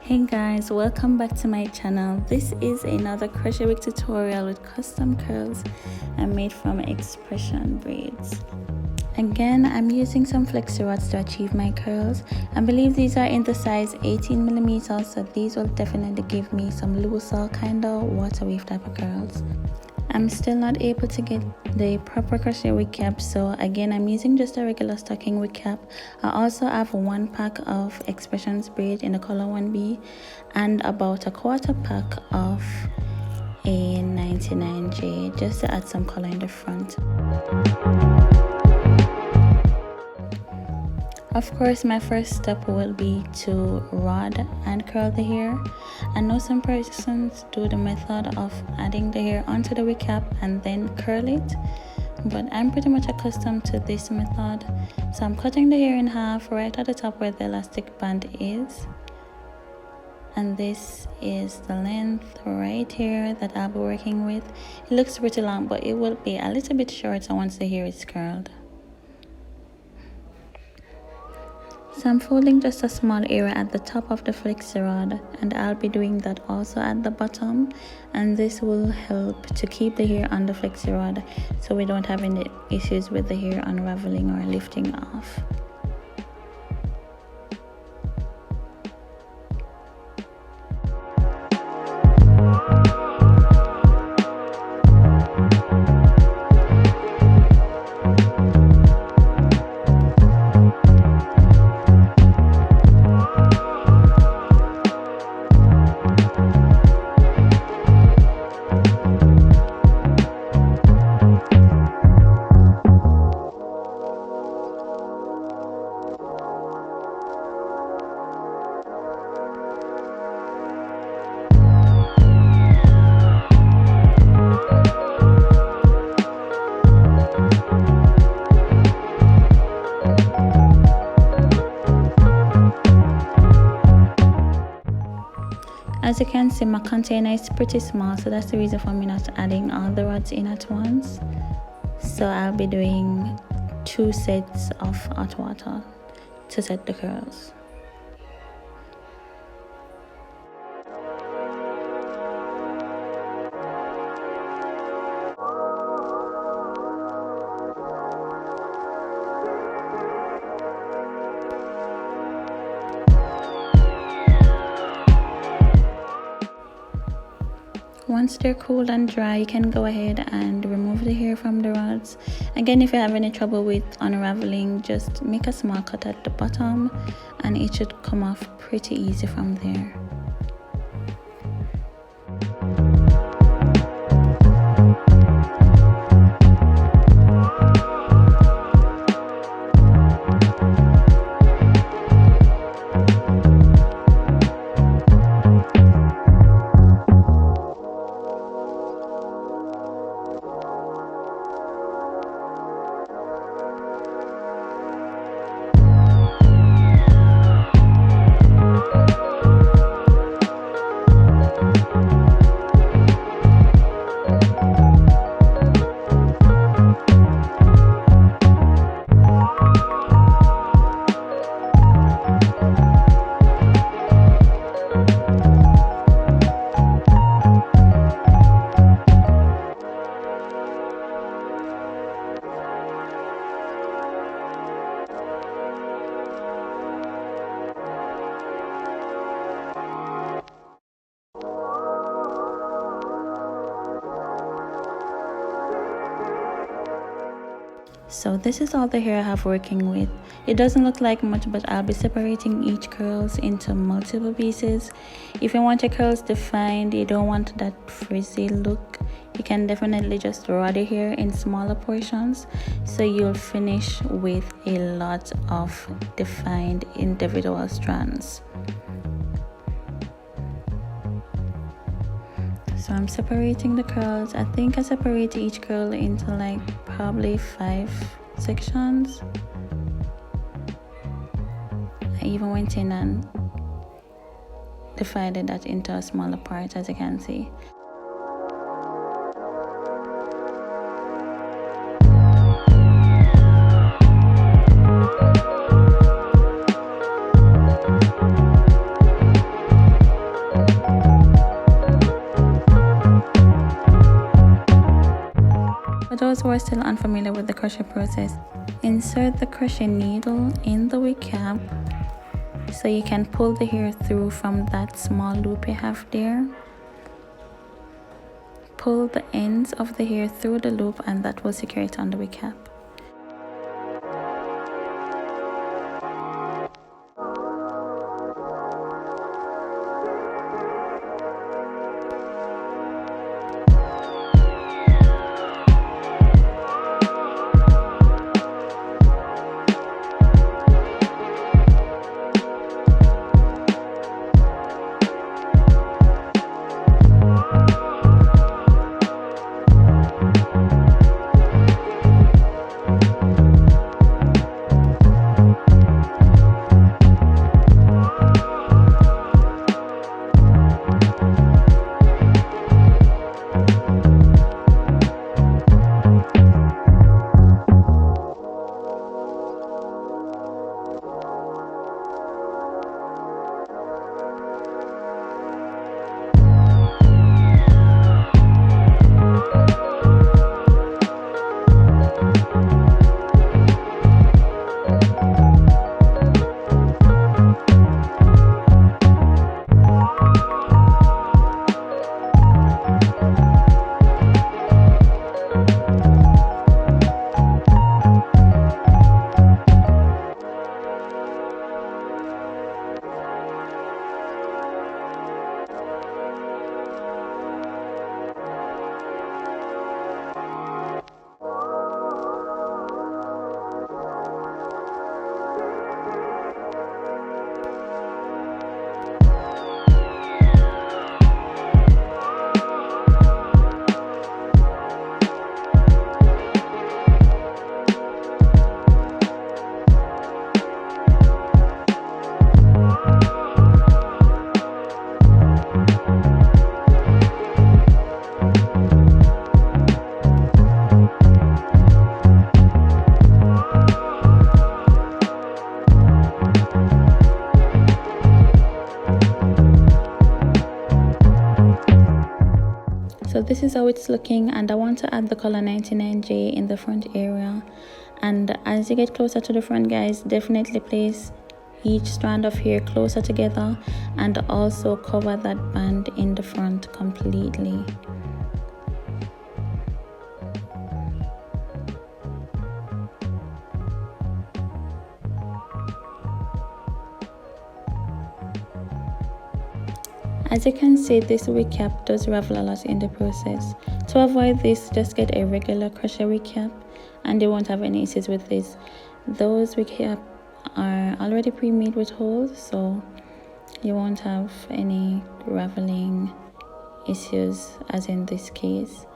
Hey guys, welcome back to my channel. This is another crochet wig tutorial with custom curls I made from expression braids. Again, I'm using some flexi rods to achieve my curls. I believe these are in the size 18mm, so these will definitely give me some looser kind of water wave type of curls. I'm still not able to get the proper crochet wig cap, so again I'm using just a regular stocking wig cap. I also have one pack of expressions braid in the color 1B and about a quarter pack of a 99J just to add some color in the front. Of course, my first step will be to rod and curl the hair. I know some persons do the method of adding the hair onto the wig cap and then curl it, but I'm pretty much accustomed to this method. So I'm cutting the hair in half right at the top where the elastic band is. And this is the length right here that I'll be working with. It looks pretty long, but it will be a little bit shorter once the hair is curled. So I'm folding just a small area at the top of the flexi rod, and I'll be doing that also at the bottom, and this will help to keep the hair on the flexi rod so we don't have any issues with the hair unraveling or lifting off. As you can see, my container is pretty small, so that's the reason for me not adding all the rods in at once. So I'll be doing 2 sets of hot water to set the curls. Once they're cool and dry, you can go ahead and remove the hair from the rods. Again, if you have any trouble with unraveling, just make a small cut at the bottom and it should come off pretty easy from there. So this is all the hair I have working with. It doesn't look like much, but I'll be separating each curls into multiple pieces. If you want your curls defined, you don't want that frizzy look, you can definitely just rod your hair in smaller portions so you'll finish with a lot of defined individual strands. So I'm separating the curls. I think I separate each curl into like probably 5 sections. I even went in and divided that into a smaller part, as you can see. who are still unfamiliar with the crochet process, insert the crochet needle in the wig cap so you can pull the hair through from that small loop you have there. Pull the ends of the hair through the loop and that will secure it on the wig cap. So this is how it's looking, and I want to add the color 99J in the front area. And as you get closer to the front, guys, definitely place each strand of hair closer together and also cover that band in the front completely. As you can see, this wig cap does ravel a lot in the process. To avoid this, just get a regular crochet wig cap and you won't have any issues with this. Those wig cap are already pre-made with holes, so you won't have any raveling issues as in this case.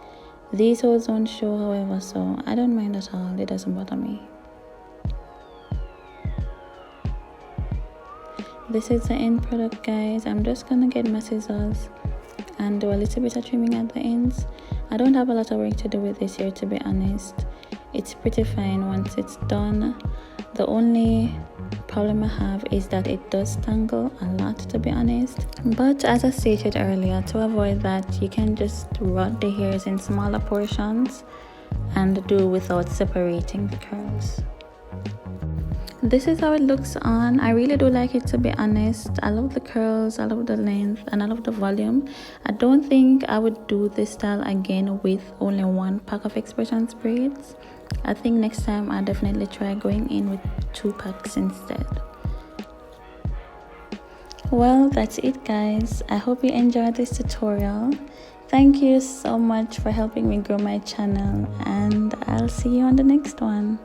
These holes don't show, however, so I don't mind at all. It doesn't bother me. This is the end product, guys. I'm just gonna get my scissors and do a little bit of trimming at the ends. I don't have a lot of work to do with this here, to be honest. It's pretty fine once it's done. The only problem I have is that it does tangle a lot, to be honest. But as I stated earlier, to avoid that, you can just rod the hairs in smaller portions and do without separating the curls. This is how it looks on. I really do like it, to be honest. I love the curls, I love the length, and I love the volume. I don't think I would do this style again with only one pack of expressions braids. I think next time I'll definitely try going in with 2 packs instead. Well, that's it, guys. I hope you enjoyed this tutorial. Thank you so much for helping me grow my channel, and I'll see you on the next one.